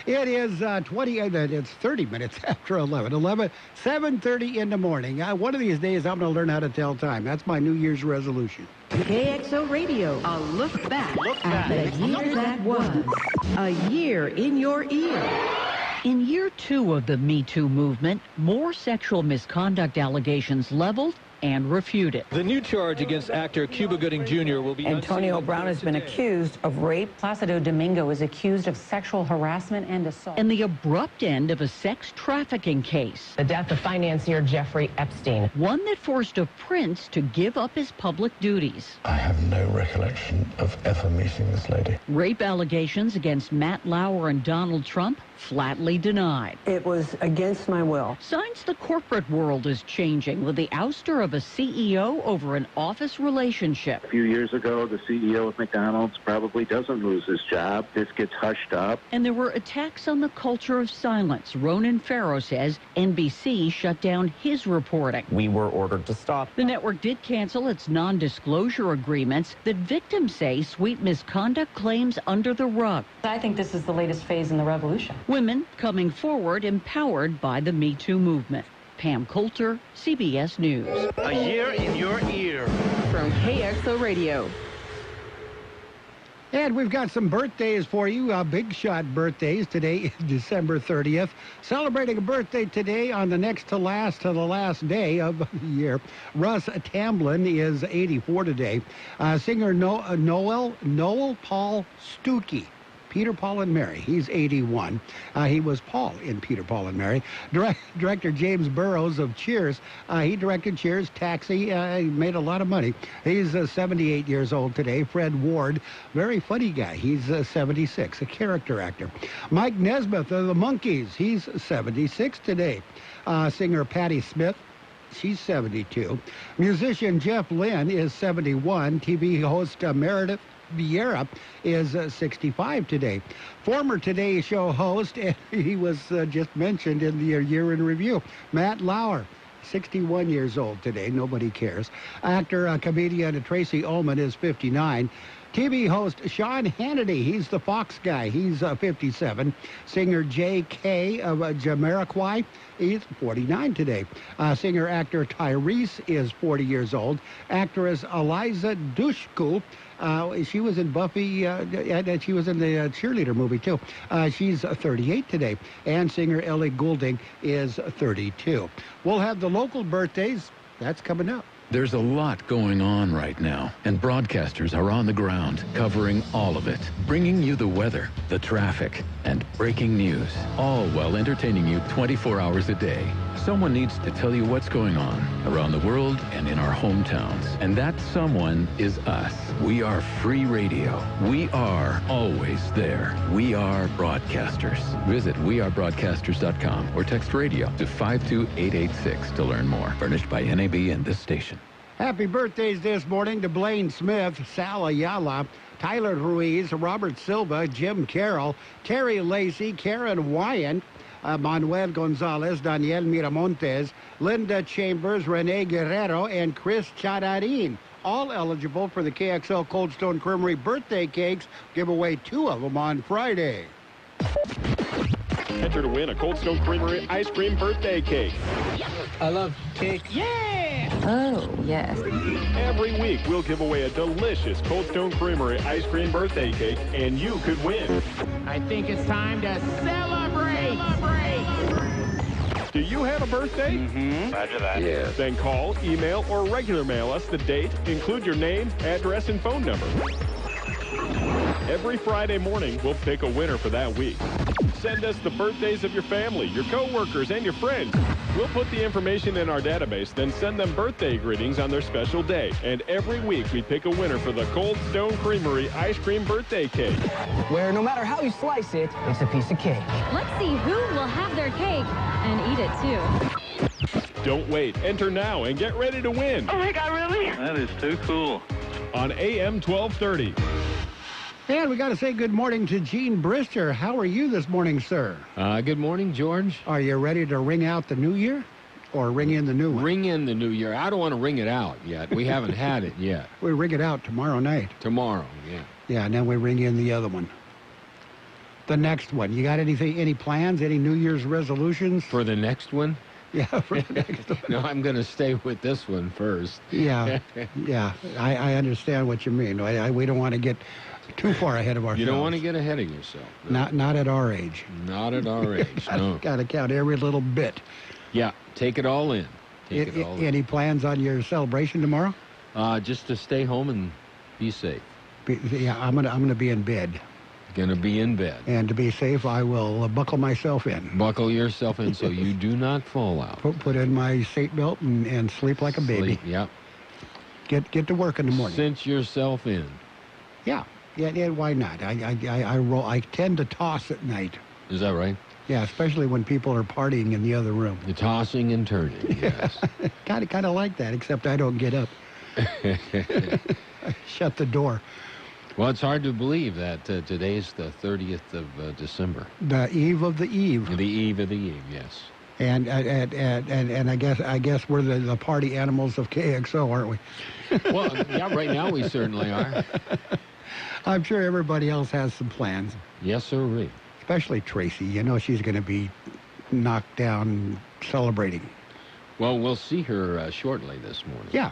It is it's 30 minutes after 11. 7:30 in the morning. One of these days, I'm going to learn how to tell time. That's my New Year's resolution. KXO Radio, a look back at the year that was. A year in your ear. In year 2 of the Me Too movement, more sexual misconduct allegations leveled and refuted. The new charge against actor Cuba Gooding Jr. will be... Antonio Brown has been accused of rape. Placido Domingo is accused of sexual harassment and assault. And the abrupt end of a sex trafficking case. The death of financier Jeffrey Epstein. One that forced a prince to give up his public duties. I have no recollection of ever meeting this lady. Rape allegations against Matt Lauer and Donald Trump flatly denied. It was against my will. Signs the corporate world is changing with the ouster of a CEO over an office relationship. A few years ago, the CEO of McDonald's probably doesn't lose his job. This gets hushed up. And there were attacks on the culture of silence. Ronan Farrow says NBC shut down his reporting. We were ordered to stop. The network did cancel its non-disclosure agreements that victims say sweep misconduct claims under the rug. I think this is the latest phase in the revolution. Women coming forward empowered by the Me Too movement. Pam Coulter, CBS News. A year in your ear. From KXO Radio. And we've got some birthdays for you, big shot birthdays. Today is December 30th. Celebrating a birthday today on the next to the last day of the year. Russ Tamblyn is 84 today. Singer Noel Paul Stuckey. Peter, Paul, and Mary. He's 81. He was Paul in Peter, Paul, and Mary. Director James Burrows of Cheers. He directed Cheers, Taxi. He made a lot of money. He's 78 years old today. Fred Ward, very funny guy. He's 76, a character actor. Mike Nesmith of the Monkees. He's 76 today. Singer Patti Smith. She's 72. Musician Jeff Lynne is 71. TV host Meredith Vieira is 65 today. Former Today Show host, and he was just mentioned in the year in review, Matt Lauer, 61 years old today. Nobody cares. Actor, comedian Tracy Ullman is 59. TV host Sean Hannity, he's the Fox guy. He's 57. Singer J.K. of Jamiroquai, he's 49 today. Singer-actor Tyrese is 40 years old. Actress Eliza Dushku, she was in Buffy, and she was in the cheerleader movie, too. She's 38 today. And singer Ellie Goulding is 32. We'll have the local birthdays. That's coming up. There's a lot going on right now, and broadcasters are on the ground covering all of it, bringing you the weather, the traffic, and breaking news, all while entertaining you 24 hours a day. Someone needs to tell you what's going on around the world and in our hometowns, and that someone is us. We are free radio. We are always there. We are broadcasters. Visit wearebroadcasters.com or text radio to 52886 to learn more. Furnished by NAB and this station. Happy birthdays this morning to Blaine Smith, Sal Ayala, Tyler Ruiz, Robert Silva, Jim Carroll, Terry Lacey, Karen Wyant, Manuel Gonzalez, Daniel Miramontes, Linda Chambers, Rene Guerrero, and Chris Chadarin. All eligible for the KXL Cold Stone Creamery birthday cakes. Give away 2 of them on Friday. Enter to win a Cold Stone Creamery ice cream birthday cake. I love cake. Yeah! Oh, yes. Every week, we'll give away a delicious Cold Stone Creamery ice cream birthday cake, and you could win. I think it's time to celebrate. Do you have a birthday? Mm-hmm. Roger that. Yes. Then call, email, or regular mail us the date. Include your name, address, and phone number. Every Friday morning, we'll pick a winner for that week. Send us the birthdays of your family, your coworkers, and your friends. We'll put the information in our database, then send them birthday greetings on their special day. And every week, we pick a winner for the Cold Stone Creamery ice cream birthday cake. Where no matter how you slice it, it's a piece of cake. Let's see who will have their cake and eat it, too. Don't wait. Enter now and get ready to win. Oh, my God, really? That is too cool. On AM 1230. And we got to say good morning to Gene Brister. How are you this morning, sir? Good morning, George. Are you ready to ring out the new year or ring in the new one? Ring in the new year. I don't want to ring it out yet. We haven't had it yet. We ring it out tomorrow night. Tomorrow, yeah. Yeah, and then we ring in the other one. The next one. You got any plans, any New Year's resolutions? For the next one? Yeah, for the next one. No, I'm going to stay with this one first. Yeah, yeah. I understand what you mean. We don't want to get too far ahead of ourselves. You don't want to get ahead of yourself. No. Not at our age. Not at our age, no. Got to count every little bit. Yeah, take it all in. Take it all in. Any plans on your celebration tomorrow? Just to stay home and be safe. Yeah, I'm gonna be in bed. Going to be in bed. And to be safe, I will buckle myself in. Buckle yourself in so you do not fall out. Put in my seatbelt and sleep like a baby. Sleep, yep. Get to work in the morning. Cinch yourself in. Yeah. Yeah, why not? I tend to toss at night. Is that right? Yeah, especially when people are partying in the other room. The tossing and turning, yes. kind of like that, except I don't get up. I shut the door. Well, it's hard to believe that today's the 30th of December. The eve of the eve. The eve of the eve, yes. And I guess we're the party animals of KXO, aren't we? Well, yeah, right now we certainly are. I'm sure everybody else has some plans. Yes, sir. Especially Tracy. You know she's going to be knocked down celebrating. Well, we'll see her shortly this morning. Yeah.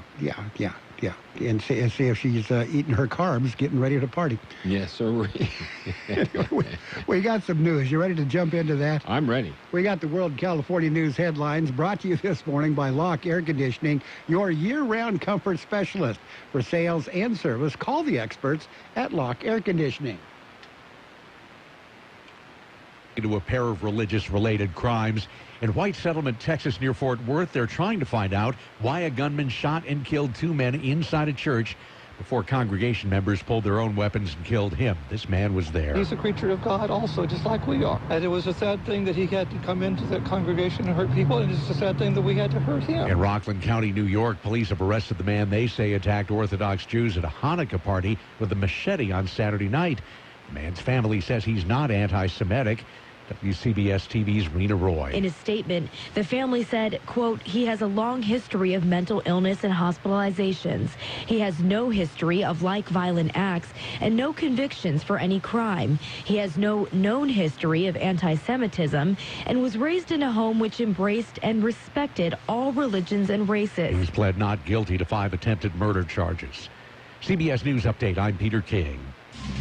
And see if she's eating her carbs, getting ready to party. Yes, sir. we got some news. You ready to jump into that? I'm ready. We got the World California News headlines brought to you this morning by Locke Air Conditioning, your year-round comfort specialist. For sales and service, call the experts at Locke Air Conditioning. To a pair of religious-related crimes. In White Settlement, Texas, near Fort Worth, they're trying to find out why a gunman shot and killed 2 men inside a church before congregation members pulled their own weapons and killed him. This man was there. He's a creature of God also, just like we are. And it was a sad thing that he had to come into the congregation and hurt people, and it's a sad thing that we had to hurt him. In Rockland County, New York, police have arrested the man they say attacked Orthodox Jews at a Hanukkah party with a machete on Saturday night. The man's family says he's not anti-Semitic. WCBS TV's Rena Roy. In a statement, the family said, quote, he has a long history of mental illness and hospitalizations. He has no history of like violent acts and no convictions for any crime. He has no known history of anti-Semitism and was raised in a home which embraced and respected all religions and races. He's pled not guilty to 5 attempted murder charges. CBS News Update, I'm Peter King.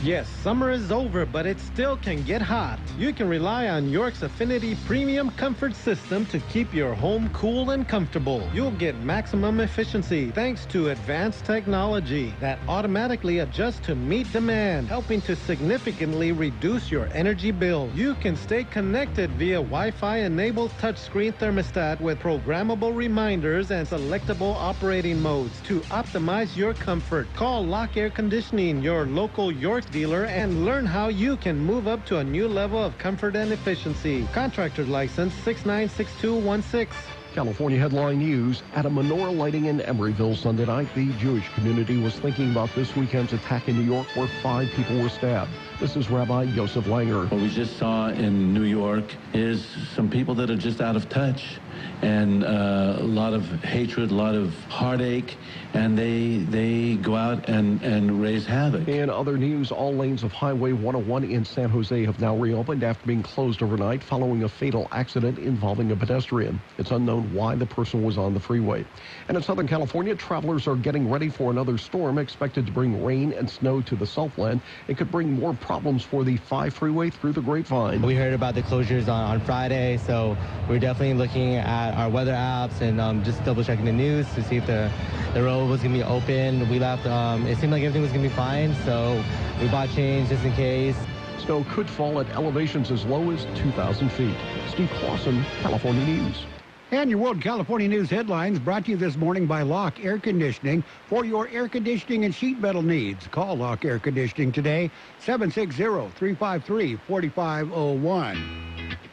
Yes, summer is over, but it still can get hot. You can rely on York's Affinity Premium Comfort System to keep your home cool and comfortable. You'll get maximum efficiency thanks to advanced technology that automatically adjusts to meet demand, helping to significantly reduce your energy bill. You can stay connected via Wi-Fi-enabled touchscreen thermostat with programmable reminders and selectable operating modes to optimize your comfort. Call Lock Air Conditioning, your local York dealer, and learn how you can move up to a new level of comfort and efficiency. Contractor license 696216. California headline news. At a menorah lighting in Emeryville Sunday night, the Jewish community was thinking about this weekend's attack in New York where 5 people were stabbed. This is Rabbi Yosef Langer. What we just saw in New York is some people that are just out of touch, and a lot of hatred, a lot of heartache, and they go out and raise havoc. In other news, all lanes of Highway 101 in San Jose have now reopened after being closed overnight following a fatal accident involving a pedestrian. It's unknown why the person was on the freeway. And in Southern California, travelers are getting ready for another storm expected to bring rain and snow to the Southland. It could bring more problems for the 5 freeway through the Grapevine. We heard about the closures on Friday, so we're definitely looking at our weather apps and just double checking the news to see if the road was going to be open. We left, it seemed like everything was going to be fine, so we bought change just in case. Snow could fall at elevations as low as 2,000 feet. Steve Clausen, California News. And your World California News headlines brought to you this morning by Lock Air Conditioning for your air conditioning and sheet metal needs. Call Lock Air Conditioning today, 760-353-4501.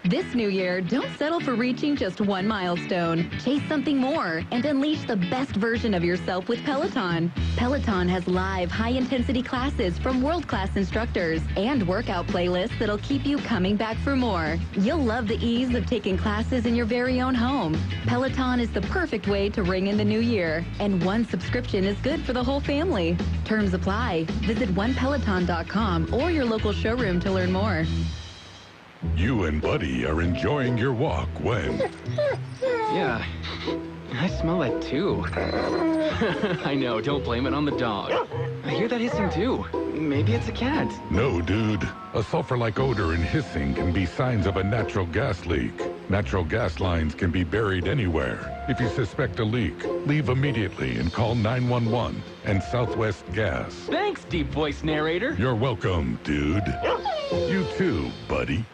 This new year, don't settle for reaching just one milestone. Chase something more and unleash the best version of yourself with Peloton. Peloton has live, high-intensity classes from world-class instructors and workout playlists that'll keep you coming back for more. You'll love the ease of taking classes in your very own home. Peloton is the perfect way to ring in the new year, and one subscription is good for the whole family. Terms apply. Visit onepeloton.com or your local showroom to learn more. You and Buddy are enjoying your walk when... Yeah, I smell that too. I know, don't blame it on the dog. I hear that hissing too. Maybe it's a cat. No, dude. A sulfur-like odor and hissing can be signs of a natural gas leak. Natural gas lines can be buried anywhere. If you suspect a leak, leave immediately and call 911 and Southwest Gas. Thanks, deep voice narrator. You're welcome, dude. You too, buddy.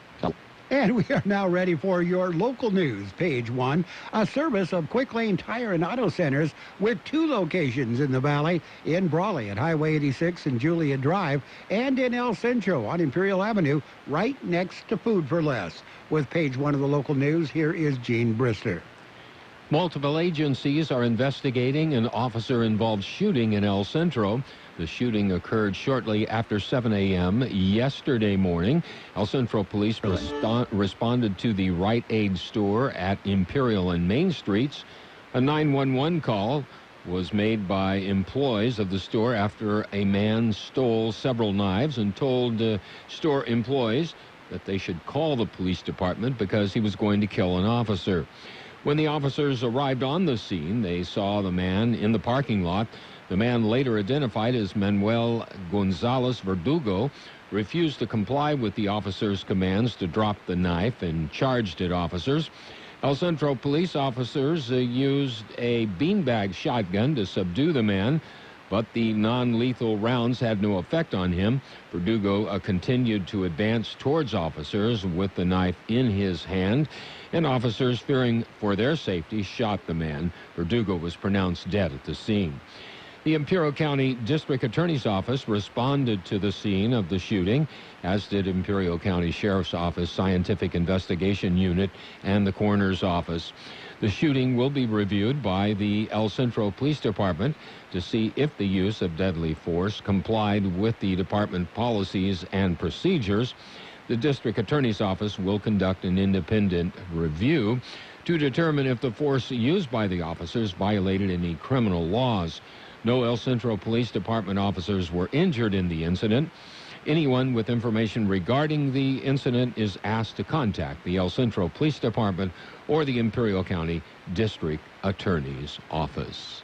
And we are now ready for your local news. Page 1, a service of Quick Lane Tire and Auto Centers with 2 locations in the Valley, in Brawley at Highway 86 and Julia Drive, and in El Centro on Imperial Avenue, right next to Food for Less. With page 1 of the local news, here is Gene Brister. Multiple agencies are investigating an officer-involved shooting in El Centro. The shooting occurred shortly after 7 a.m. yesterday morning. El Centro Police responded to the Rite Aid store at Imperial and Main Streets. A 911 call was made by employees of the store after a man stole several knives and told store employees that they should call the police department because he was going to kill an officer. When the officers arrived on the scene, they saw the man in the parking lot. The man, later identified as Manuel Gonzalez Verdugo, refused to comply with the officers' commands to drop the knife and charged at officers. El Centro police officers used a beanbag shotgun to subdue the man, but the non-lethal rounds had no effect on him. Verdugo continued to advance towards officers with the knife in his hand, and officers, fearing for their safety, shot the man. Verdugo was pronounced dead at the scene. The Imperial County District Attorney's Office responded to the scene of the shooting, as did Imperial County Sheriff's Office Scientific Investigation Unit and the Coroner's Office. The shooting will be reviewed by the El Centro Police Department to see if the use of deadly force complied with the department policies and procedures. The District Attorney's Office will conduct an independent review to determine if the force used by the officers violated any criminal laws. No El Centro Police Department officers were injured in the incident. Anyone with information regarding the incident is asked to contact the El Centro Police Department or the Imperial County District Attorney's Office.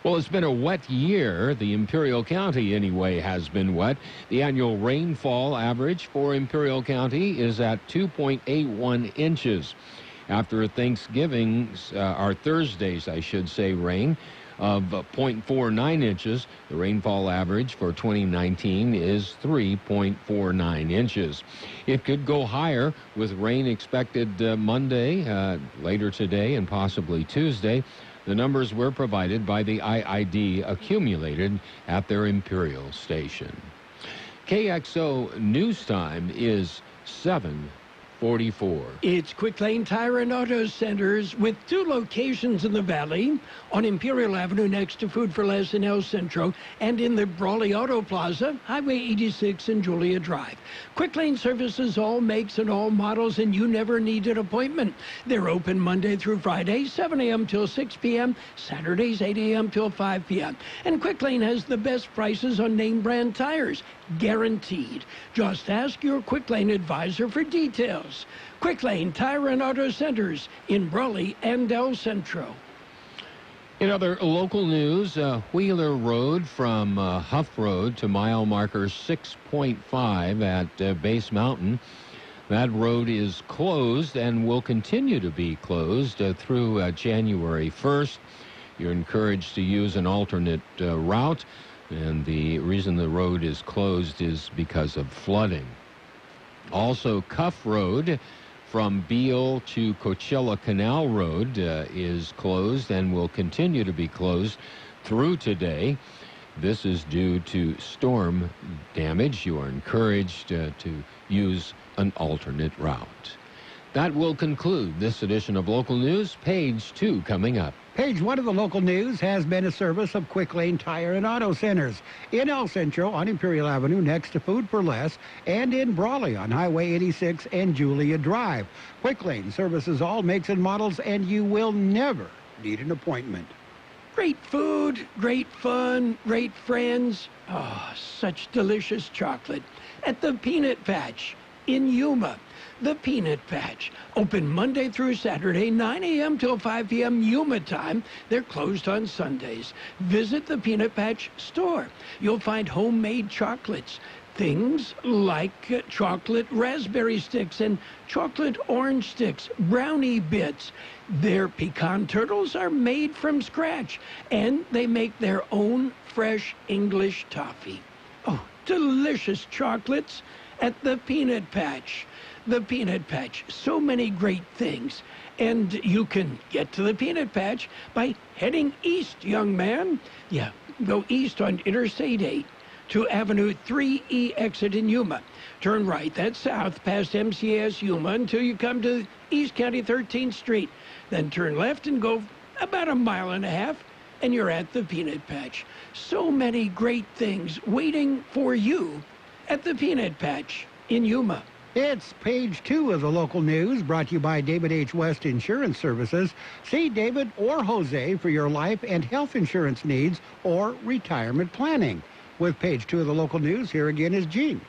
Well, it's been a wet year. The Imperial County, anyway, has been wet. The annual rainfall average for Imperial County is at 2.81 inches. After Thanksgiving's, or Thursday's, I should say, rain of 0.49 inches, the rainfall average for 2019 is 3.49 inches. It could go higher with rain expected Monday, later today, and possibly Tuesday. The numbers were provided by the IID accumulated at their Imperial station. KXO News Time is 7:44. It's Quick Lane Tire and Auto Centers with 2 locations in the Valley, on Imperial Avenue next to Food for Less in El Centro, and in the Brawley Auto Plaza, Highway 86 and Julia Drive. Quick Lane services all makes and all models, and you never need an appointment. They're open Monday through Friday, 7 a.m. till 6 p.m., Saturdays 8 a.m. till 5 p.m. And Quick Lane has the best prices on name brand tires, guaranteed. Just ask your Quick Lane advisor for details. Quick Lane Tire and Auto Centers in Brawley and El Centro. In other local news, Wheeler Road from Huff Road to mile marker 6.5 at Base Mountain. That road is closed and will continue to be closed through January 1st. You're encouraged to use an alternate route, and the reason the road is closed is because of flooding. Also, Cuff Road from Beale to Coachella Canal Road is closed and will continue to be closed through today. This is due to storm damage. You are encouraged to use an alternate route. That will conclude this edition of Local News. Page 2 coming up. Page 1 of the local news has been a service of Quick Lane Tire and Auto Centers in El Centro on Imperial Avenue next to Food for Less, and in Brawley on Highway 86 and Julia Drive. Quick Lane services all makes and models, and you will never need an appointment. Great food, great fun, great friends. Oh, such delicious chocolate at the Peanut Patch in Yuma. The Peanut Patch, open Monday through Saturday, 9 a.m. till 5 p.m. Yuma time. They're closed on Sundays. Visit the Peanut Patch store. You'll find homemade chocolates, things like chocolate raspberry sticks and chocolate orange sticks, brownie bits. Their pecan turtles are made from scratch, and they make their own fresh English toffee. Oh, delicious chocolates at the Peanut Patch. The Peanut Patch, so many great things. And you can get to the Peanut Patch by heading east, young man. Yeah, go east on Interstate 8 to Avenue 3E exit in Yuma. Turn right, that's south past MCS Yuma until you come to East County 13th Street. Then turn left and go about a mile and a half, and you're at the Peanut Patch. So many great things waiting for you at the Peanut Patch in Yuma. It's page 2 of the local news, brought to you by David H. West Insurance Services. See David or Jose for your life and health insurance needs or retirement planning. With page 2 of the local news, here again is Gene.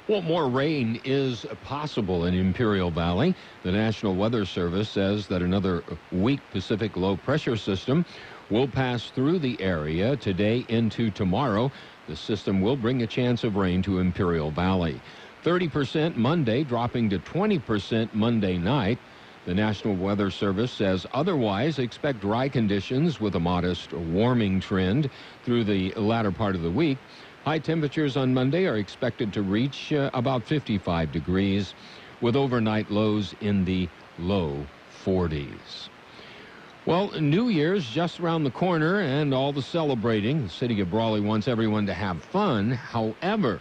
Well, more rain is possible in Imperial Valley. The National Weather Service says that another weak Pacific low-pressure system will pass through the area today into tomorrow. The system will bring a chance of rain to Imperial Valley. 30% Monday, dropping to 20% Monday night. The National Weather Service says otherwise expect dry conditions with a modest warming trend through the latter part of the week. High temperatures on Monday are expected to reach about 55 degrees, with overnight lows in the low 40s. Well, New Year's just around the corner and all the celebrating. The city of Brawley wants everyone to have fun. However,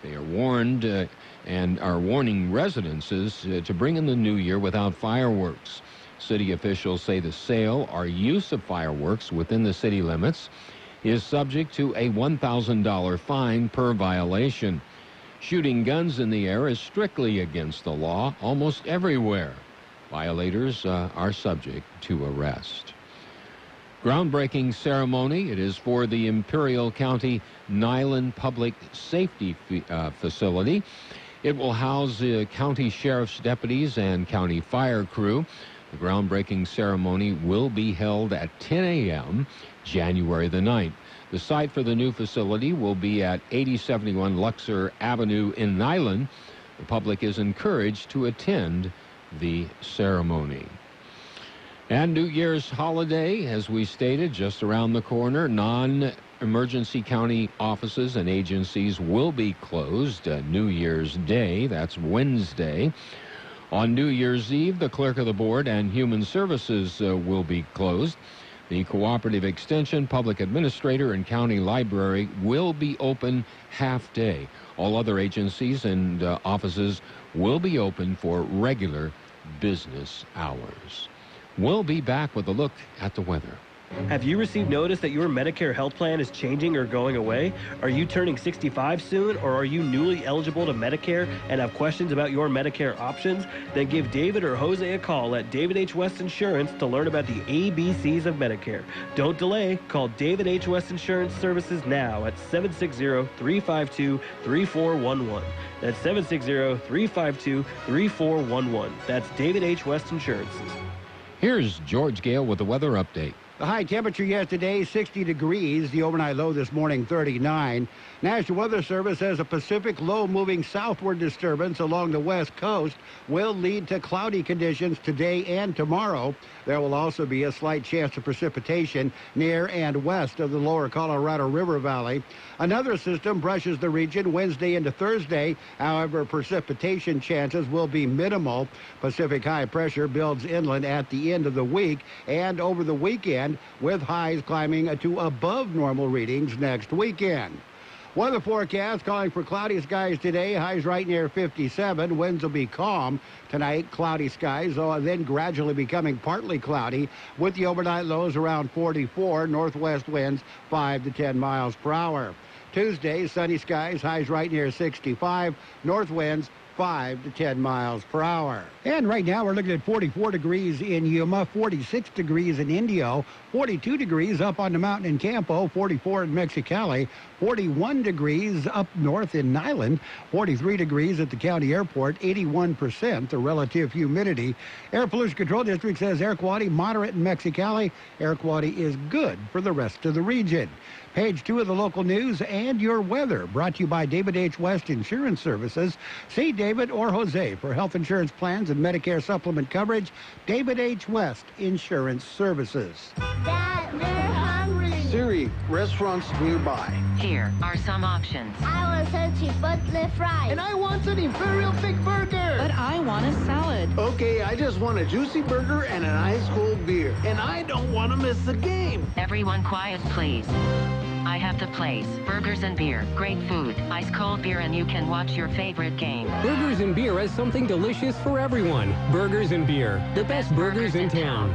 they are warned and are warning residences to bring in the new year without fireworks. City officials say the sale or use of fireworks within the city limits is subject to a $1,000 fine per violation. Shooting guns in the air is strictly against the law almost everywhere. Violators are subject to arrest. Groundbreaking ceremony. It is for the Imperial County Nyland Public Safety Facility. It will house county sheriff's deputies and county fire crew. The groundbreaking ceremony will be held at 10 a.m. January the 9th. The site for the new facility will be at 8071 Luxor Avenue in Nyland. The public is encouraged to attend the ceremony. And New Year's holiday, as we stated, just around the corner. Non-emergency county offices and agencies will be closed New Year's Day. That's Wednesday. On New Year's Eve, the clerk of the board and human services will be closed. The cooperative extension, public administrator, and county library will be open half-day. All other agencies and offices will be open for regular business hours. We'll be back with a look at the weather. Have you received notice that your Medicare health plan is changing or going away? Are you turning 65 soon, or are you newly eligible to Medicare and have questions about your Medicare options? Then give David or Jose a call at David H. West Insurance to learn about the ABCs of Medicare. Don't delay. Call David H. West Insurance Services now at 760-352-3411. That's 760-352-3411. That's David H. West Insurance. Here's George Gale with the weather update. The high temperature yesterday, 60 degrees. The overnight low this morning, 39. National Weather Service says a Pacific low moving southward disturbance along the west coast will lead to cloudy conditions today and tomorrow. There will also be a slight chance of precipitation near and west of the lower Colorado River Valley. Another system brushes the region Wednesday into Thursday. However, precipitation chances will be minimal. Pacific high pressure builds inland at the end of the week and over the weekend, with highs climbing to above normal readings next weekend. Weather forecast calling for cloudy skies today. Highs right near 57. Winds will be calm tonight. Cloudy skies, then gradually becoming partly cloudy with the overnight lows around 44. Northwest winds 5 to 10 miles per hour. Tuesday, sunny skies. Highs right near 65. North winds 5 to 10 miles per hour. And right now we're looking at 44 degrees in Yuma, 46 degrees in Indio, 42 degrees up on the mountain in Campo, 44 in Mexicali, 41 degrees up north in Nyland, 43 degrees at the county airport, 81% the relative humidity. Air Pollution Control District says air quality moderate in Mexicali. Air quality is good for the rest of the region. Page 2 of the local news and your weather, brought to you by David H. West Insurance Services. See David or Jose for health insurance plans and Medicare supplement coverage. David H. West Insurance Services. Dad, they're hungry. Siri, restaurants nearby. Here are some options. I want some chipotle fries. And I want an Imperial Thick Burger. But I want a salad. Okay, I just want a juicy burger and an ice cold beer. And I don't want to miss the game. Everyone quiet, please. I have the place. Burgers and beer. Great food. Ice cold beer, and you can watch your favorite game. Burgers and Beer has something delicious for everyone. Burgers and Beer. The best burgers in town.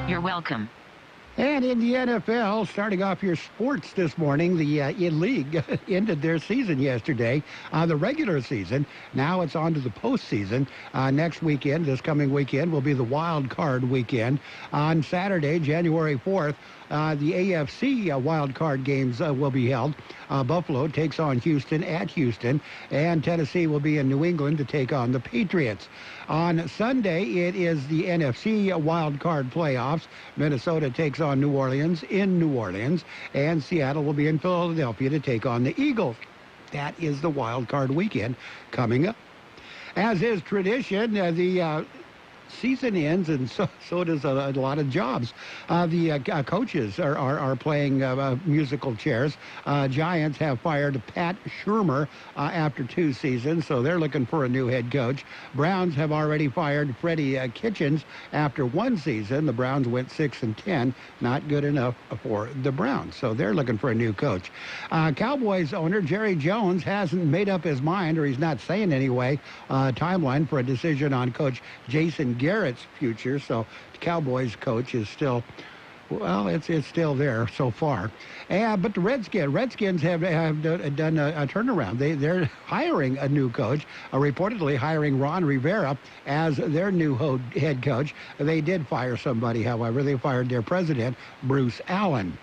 You're welcome. And in the NFL, starting off your sports this morning, the in-league ended their season yesterday, the regular season. Now it's on to the postseason. Next weekend, this coming weekend, will be the wild card weekend. On Saturday, January 4th, the AFC wild card games will be held. Buffalo takes on Houston at Houston, and Tennessee will be in New England to take on the Patriots. On Sunday, it is the NFC wild card playoffs. Minnesota takes on New Orleans in New Orleans, and Seattle will be in Philadelphia to take on the Eagles. That is the wild card weekend coming up. As is tradition, the season ends, and so does a lot of jobs. The coaches are playing musical chairs. Giants have fired Pat Shurmur after 2 seasons, so they're looking for a new head coach. Browns have already fired Freddie Kitchens after 1 season. The Browns went 6-10, not good enough for the Browns, so they're looking for a new coach. Cowboys owner Jerry Jones hasn't made up his mind, or he's not saying anyway, timeline for a decision on coach Jason Garrett's future. So the Cowboys coach is still, well, it's still there so far. But the Redskins have done a turnaround. They're hiring a new coach, reportedly hiring Ron Rivera as their new head coach. They did fire somebody, however. They fired their president, Bruce Allen.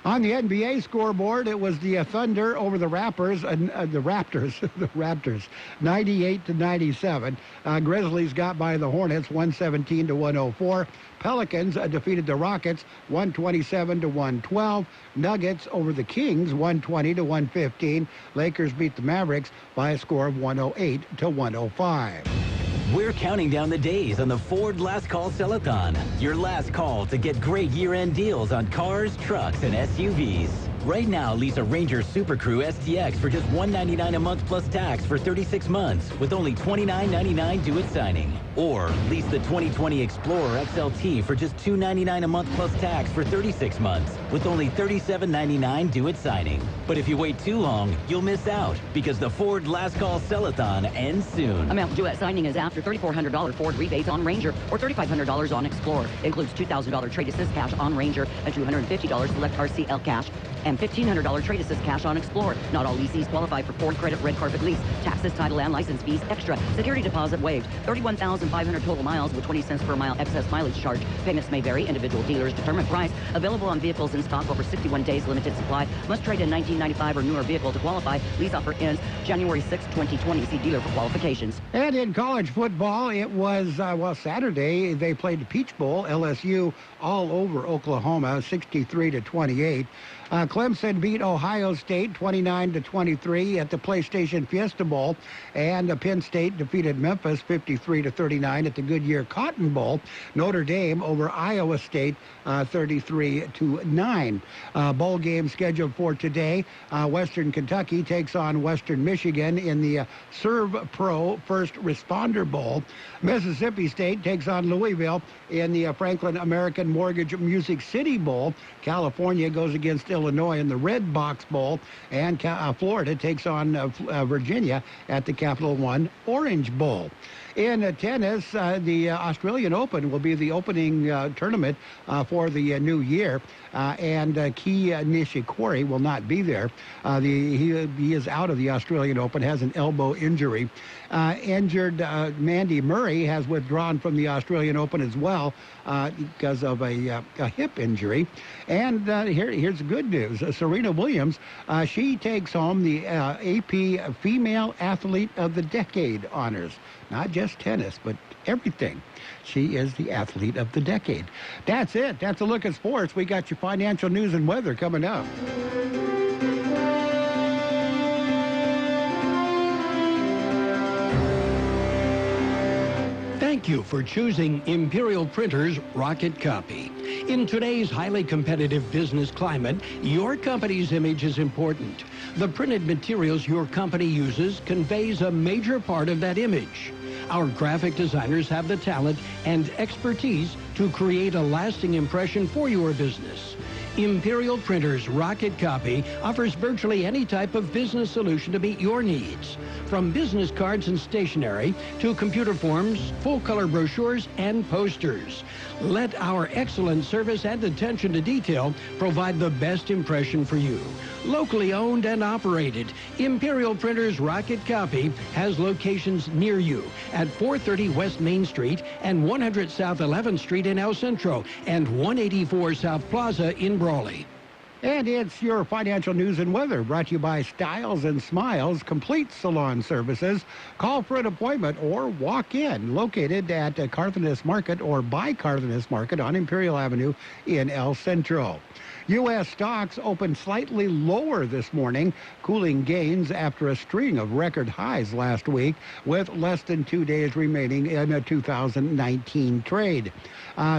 On the NBA scoreboard, it was the Thunder over the Raptors, the Raptors, 98-97. Grizzlies got by the Hornets, 117-104. Pelicans defeated the Rockets, 127-112. Nuggets over the Kings, 120-115. Lakers beat the Mavericks by a score of 108-105. We're counting down the days on the Ford Last Call Sell-A-thon. Your last call to get great year-end deals on cars, trucks, and SUVs. Right now, lease a Ranger Super Crew STX for just $199 a month plus tax for 36 months with only $29.99 due at signing. Or lease the 2020 Explorer XLT for just $299 a month plus tax for 36 months with only $37.99 due at signing. But if you wait too long, you'll miss out because the Ford Last Call Sell-A-thon ends soon. Amount due at signing is after $3,400 Ford rebates on Ranger or $3,500 on Explorer. Includes $2,000 trade assist cash on Ranger and $250 select RCL cash and $1,500 trade assist cash on Explorer. Not all leasees qualify for Ford Credit Red Carpet Lease. Taxes, title, and license fees extra. Security deposit waived. 31,500 total miles with 20 cents per mile excess mileage charge. Payments may vary. Individual dealers determine price. Available on vehicles in stock over 61 days. Limited supply. Must trade in 1995 or newer vehicle to qualify. Lease offer ends January 6, 2020. See dealer for qualifications. And in college football, it was, Saturday, they played the Peach Bowl. LSU all over Oklahoma, 63-28. Clemson beat Ohio State 29-23 at the PlayStation Fiesta Bowl, and Penn State defeated Memphis 53-39 at the Goodyear Cotton Bowl. Notre Dame over Iowa State 33-9. Bowl game scheduled for today. Western Kentucky takes on Western Michigan in the Serve Pro First Responder Bowl. Mississippi State takes on Louisville in the Franklin American Mortgage Music City Bowl. California goes against Illinois in the Red Box Bowl, and Florida takes on Virginia at the Capital One Orange Bowl. In tennis, the Australian Open will be the opening tournament for the new year, and Kei Nishikori will not be there. He is out of the Australian Open, has an elbow injury. Injured Mandy Murray has withdrawn from the Australian Open as well because of a hip injury. And here's the good news. Serena Williams, she takes home the AP Female Athlete of the Decade honors. Not just tennis, but everything. She is the athlete of the decade. That's it. That's a look at sports. We got your financial news and weather coming up. Thank you for choosing Imperial Printers Rocket Copy. In today's highly competitive business climate, your company's image is important. The printed materials your company uses conveys a major part of that image. Our graphic designers have the talent and expertise to create a lasting impression for your business. Imperial Printers Rocket Copy offers virtually any type of business solution to meet your needs. From business cards and stationery to computer forms, full-color brochures, and posters. Let our excellent service and attention to detail provide the best impression for you. Locally owned and operated, Imperial Printers Rocket Copy has locations near you at 430 West Main Street and 100 South 11th Street in El Centro and 184 South Plaza in Brawley. And it's your financial news and weather brought to you by Styles and Smiles Complete Salon Services. Call for an appointment or walk in. Located at Cardenas Market or by Cardenas Market on Imperial Avenue in El Centro. U.S. stocks opened slightly lower this morning, cooling gains after a string of record highs last week, with less than 2 days remaining in a 2019 trade.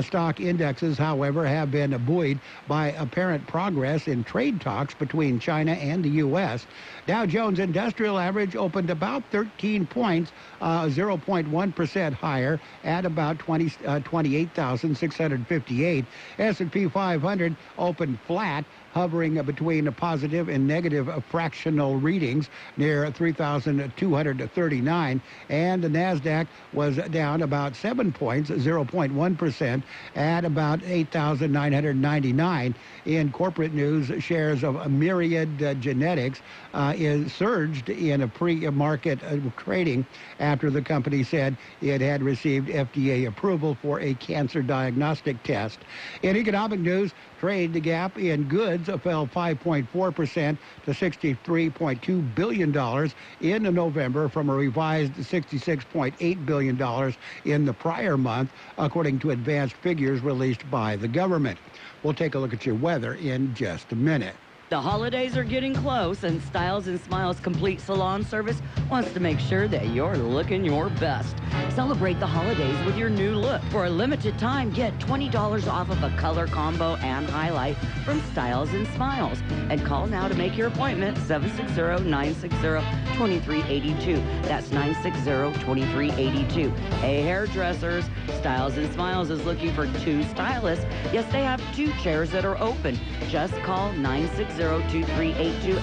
Stock indexes, however, have been buoyed by apparent progress in trade talks between China and the U.S. Dow Jones Industrial Average opened about 13 points, 0.1% higher at about 28,658. S&P 500 opened flat, hovering between positive and negative fractional readings near 3,239. And the NASDAQ was down about 7 points, 0.1%, at about 8,999. In corporate news, shares of Myriad Genetics surged in a pre-market trading after the company said it had received FDA approval for a cancer diagnostic test. In economic news, trade gap in goods goods fell 5.4% to $63.2 billion in November from a revised $66.8 billion in the prior month, according to advanced figures released by the government. We'll take a look at your weather in just a minute. The holidays are getting close, and Styles and Smiles Complete Salon Service wants to make sure that you're looking your best. Celebrate the holidays with your new look. For a limited time, get $20 off of a color combo and highlight from Styles and Smiles. And call now to make your appointment, 760-960-2382. That's 960-2382. Hey, hairdressers, Styles and Smiles is looking for 2 stylists. Yes, they have 2 chairs that are open. Just call 960-2382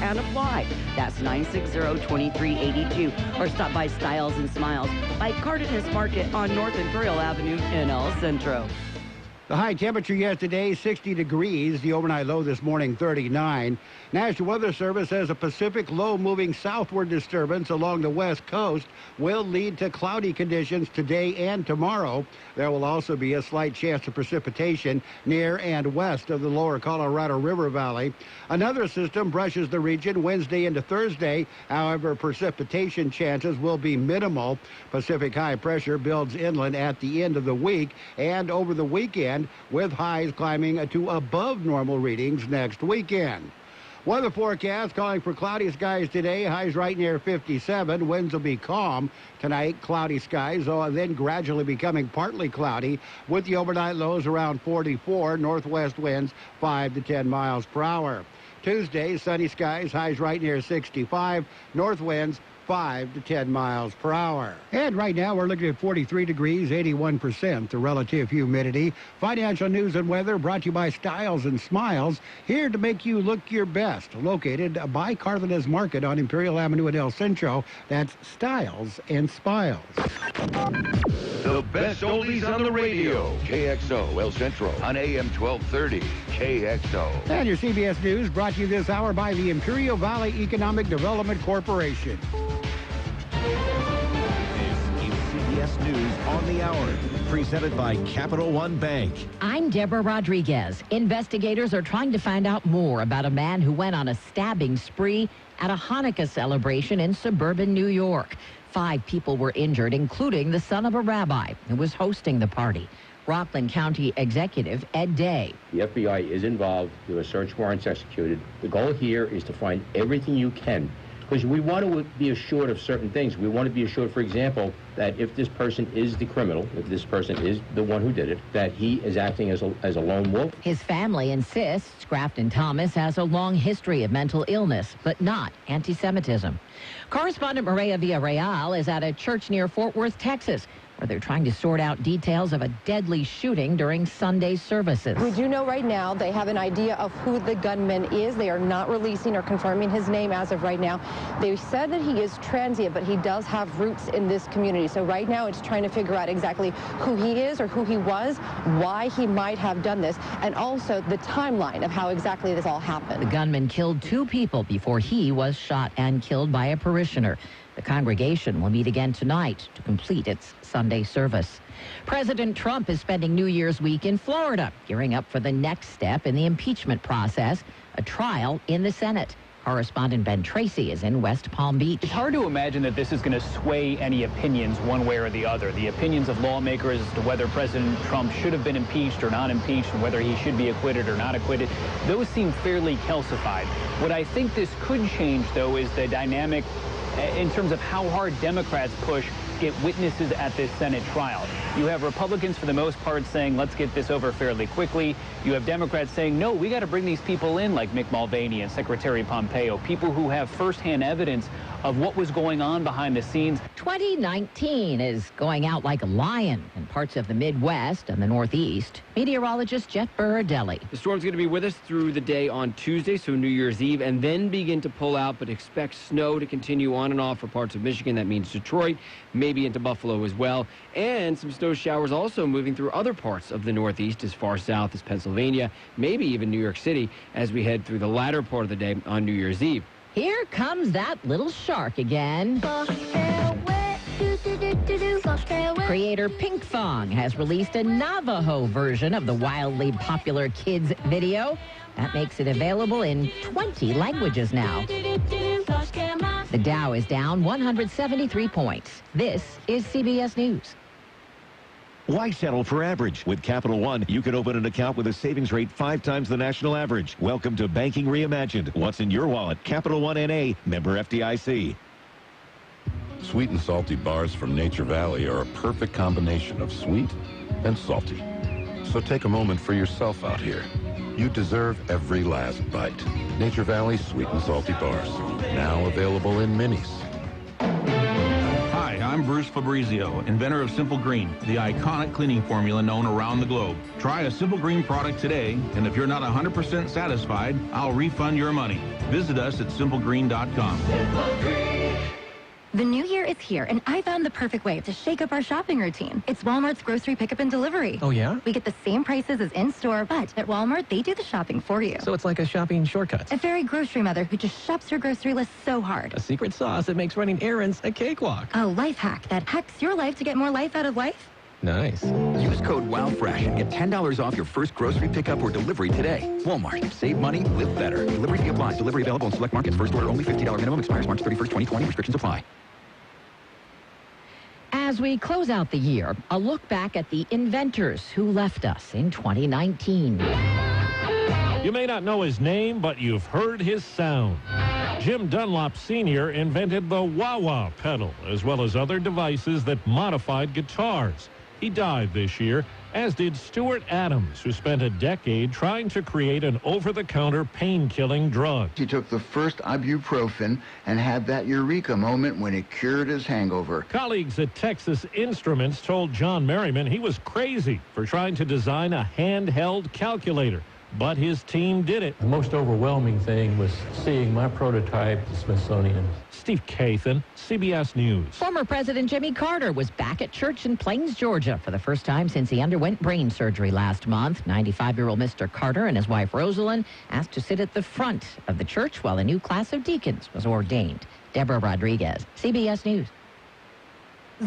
and apply. That's 960-2382. Or stop by Styles and Smiles by Cardenas Market on North Imperial Avenue in El Centro. The high temperature yesterday, 60 degrees. The overnight low this morning, 39. National Weather Service says a Pacific low moving southward disturbance along the west coast will lead to cloudy conditions today and tomorrow. There will also be a slight chance of precipitation near and west of the lower Colorado River Valley. Another system brushes the region Wednesday into Thursday. However, precipitation chances will be minimal. Pacific high pressure builds inland at the end of the week and over the weekend, with highs climbing to above normal readings next weekend. Weather forecast calling for cloudy skies today. Highs right near 57. Winds will be calm. Tonight, cloudy skies, then gradually becoming partly cloudy with the overnight lows around 44. Northwest winds 5 to 10 miles per hour. Tuesday, sunny skies. Highs right near 65. North winds 5 to 10 miles per hour. And right now we're looking at 43 degrees, 81% the relative humidity. Financial news and weather brought to you by Styles and Smiles, here to make you look your best. Located by Cardenas Market on Imperial Avenue in El Centro. That's Styles and Smiles. The best oldies on the radio. KXO El Centro on AM 1230. KXO. And your CBS News brought to you this hour by the Imperial Valley Economic Development Corporation. This is CBS News on the Hour, presented by Capital One Bank. I'm Deborah Rodriguez. Investigators are trying to find out more about a man who went on a stabbing spree at a Hanukkah celebration in suburban New York. 5 people were injured, including the son of a rabbi who was hosting the party. Rockland County Executive Ed Day. The FBI is involved. There were search warrants executed. The goal here is to find everything you can, because we want to be assured of certain things. We want to be assured, for example, that if this person is the criminal, if this person is the one who did it, that he is acting as a lone wolf. His family insists Grafton Thomas has a long history of mental illness, but not anti-Semitism. Correspondent Maria Villarreal is at a church near Fort Worth, Texas, where they're trying to sort out details of a deadly shooting during Sunday services. We do know right now they have an idea of who the gunman is. They are not releasing or confirming his name as of right now. They said that he is transient, but he does have roots in this community. So right now it's trying to figure out exactly who he is or who he was, why he might have done this, and also the timeline of how exactly this all happened. The gunman killed 2 people before he was shot and killed by a parishioner. The congregation will meet again tonight to complete its Sunday service. President Trump is spending New Year's week in Florida, gearing up for the next step in the impeachment process, a trial in the Senate. Correspondent Ben Tracy is in West Palm Beach. It's hard to imagine that this is going to sway any opinions one way or the other. The opinions of lawmakers as to whether President Trump should have been impeached or not impeached and whether he should be acquitted or not acquitted, those seem fairly calcified. What I think this could change, though, is the dynamic in terms of how hard Democrats push get witnesses at this Senate trial. You have Republicans, for the most part, saying, let's get this over fairly quickly. You have Democrats saying, no, we got to bring these people in, like Mick Mulvaney and Secretary Pompeo, people who have firsthand evidence of what was going on behind the scenes. 2019 is going out like a lion in parts of the Midwest and the Northeast. Meteorologist Jeff Burradelli. The storm's going to be with us through the day on Tuesday, so New Year's Eve, and then begin to pull out, but expect snow to continue on and off for parts of Michigan. That means Detroit, maybe into Buffalo as well, and some snow showers also moving through other parts of the Northeast as far south as Pennsylvania, maybe even New York City as we head through the latter part of the day on New Year's Eve. Here comes that little shark again. Flush Creator Pink Fong has released a Navajo version of the wildly popular kids video. That makes it available in 20 languages now. The Dow is down 173 points. This is CBS News. Why settle for average? With Capital One, you can open an account with a savings rate 5 times the national average. Welcome to Banking Reimagined. What's in your wallet? Capital One N.A., member FDIC. Sweet and salty bars from Nature Valley are a perfect combination of sweet and salty. So take a moment for yourself out here. You deserve every last bite. Nature Valley Sweet and Salty Bars, now available in minis. Hi, I'm Bruce Fabrizio, inventor of Simple Green, the iconic cleaning formula known around the globe. Try a Simple Green product today, and if you're not 100% satisfied, I'll refund your money. Visit us at simplegreen.com. Simple Green. The new year is here, and I found the perfect way to shake up our shopping routine. It's Walmart's grocery pickup and delivery. Oh, yeah? We get the same prices as in-store, but at Walmart, they do the shopping for you. So it's like a shopping shortcut. A very grocery mother who just shops her grocery list so hard. A secret sauce that makes running errands a cakewalk. A life hack that hacks your life to get more life out of life. Nice. Use code WOWFRESH and get $10 off your first grocery pickup or delivery today. Walmart. Save money, live better. Delivery fee applies. Delivery available in select markets. First order only. $50 minimum. Expires March 31st, 2020. Restrictions apply. As we close out the year, a look back at the inventors who left us in 2019. You may not know his name, but you've heard his sound. Jim Dunlop Sr. invented the wah-wah pedal, as well as other devices that modified guitars. He died this year, as did Stuart Adams, who spent a decade trying to create an over-the-counter pain-killing drug. He took the first ibuprofen and had that eureka moment when it cured his hangover. Colleagues at Texas Instruments told John Merriman he was crazy for trying to design a handheld calculator. But his team did it. The most overwhelming thing was seeing my prototype at the Smithsonian. Steve Kathan, CBS News. Former President Jimmy Carter was back at church in Plains, Georgia for the first time since he underwent brain surgery last month. 95-year-old Mr. Carter and his wife Rosalind asked to sit at the front of the church while a new class of deacons was ordained. Deborah Rodriguez, CBS News.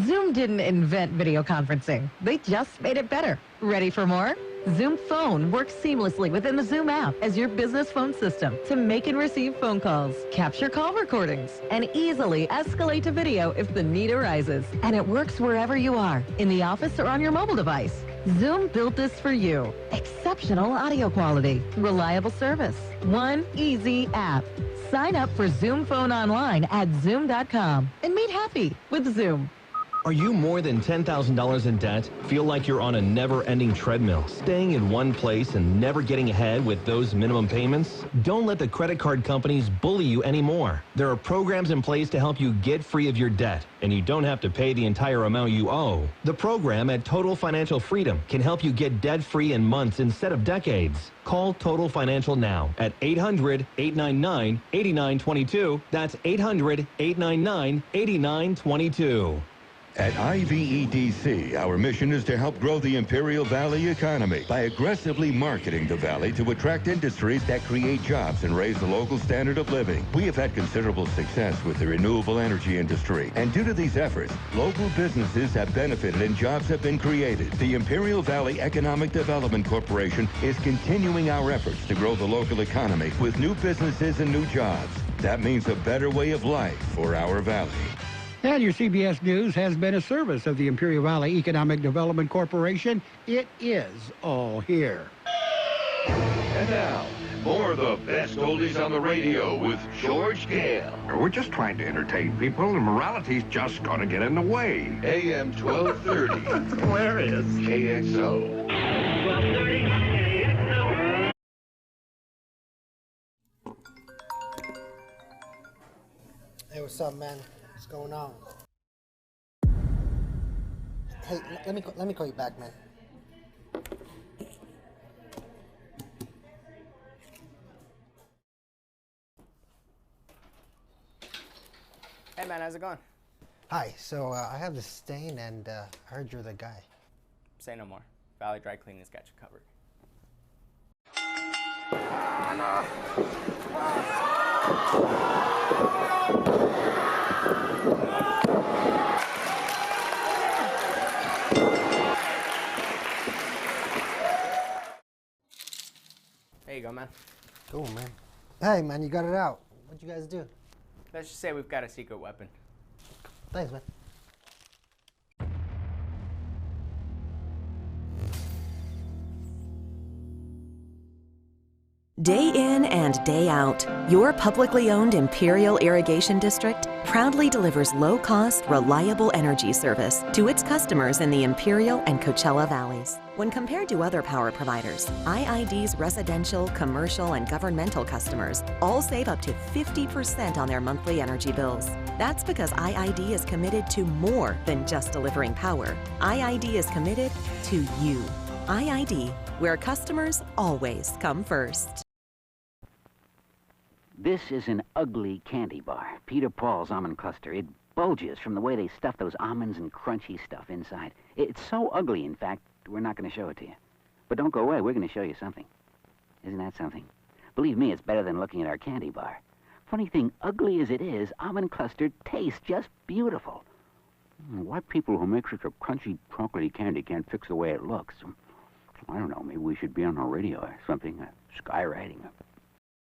Zoom didn't invent video conferencing. They just made it better. Ready for more? Zoom Phone works seamlessly within the Zoom app as your business phone system to make and receive phone calls, capture call recordings, and easily escalate to video if the need arises. And it works wherever you are, in the office or on your mobile device. Zoom built this for you. Exceptional audio quality, reliable service, one easy app. Sign up for Zoom Phone online at Zoom.com and meet happy with Zoom. Are you more than $10,000 in debt? Feel like you're on a never-ending treadmill, staying in one place and never getting ahead with those minimum payments? Don't let the credit card companies bully you anymore. There are programs in place to help you get free of your debt, and you don't have to pay the entire amount you owe. The program at Total Financial Freedom can help you get debt-free in months instead of decades. Call Total Financial now at 800-899-8922. That's 800-899-8922. At IVEDC, our mission is to help grow the Imperial Valley economy by aggressively marketing the valley to attract industries that create jobs and raise the local standard of living. We have had considerable success with the renewable energy industry, and due to these efforts, local businesses have benefited and jobs have been created. The Imperial Valley Economic Development Corporation is continuing our efforts to grow the local economy with new businesses and new jobs. That means a better way of life for our valley. And your CBS News has been a service of the Imperial Valley Economic Development Corporation. It is all here. And now, more of the best oldies on the radio with George Gale. We're just trying to entertain people, and morality's just going to get in the way. AM 1230. Where is KXO. 1230 KXO. Hey, what's up, man? What's going on? Hey, let me call you back, man. Hey man, how's it going? Hi, so I have this stain and I heard you're the guy. Say no more. Valley Dry Cleaning's got you covered. There you go, man. Cool, man. Hey, man, you got it out. What'd you guys do? Let's just say we've got a secret weapon. Thanks, man. Day in and day out, your publicly owned Imperial Irrigation District proudly delivers low-cost, reliable energy service to its customers in the Imperial and Coachella Valleys. When compared to other power providers, IID's residential, commercial, and governmental customers all save up to 50% on their monthly energy bills. That's because IID is committed to more than just delivering power. IID is committed to you. IID, where customers always come first. This is an ugly candy bar, Peter Paul's almond cluster. It bulges from the way they stuff those almonds and crunchy stuff inside. It's so ugly, in fact, we're not going to show it to you. But don't go away, we're going to show you something. Isn't that something? Believe me, it's better than looking at our candy bar. Funny thing, ugly as it is, almond cluster tastes just beautiful. Why people who make such a crunchy, chocolatey candy can't fix the way it looks? I don't know, maybe we should be on the radio or something, skywriting.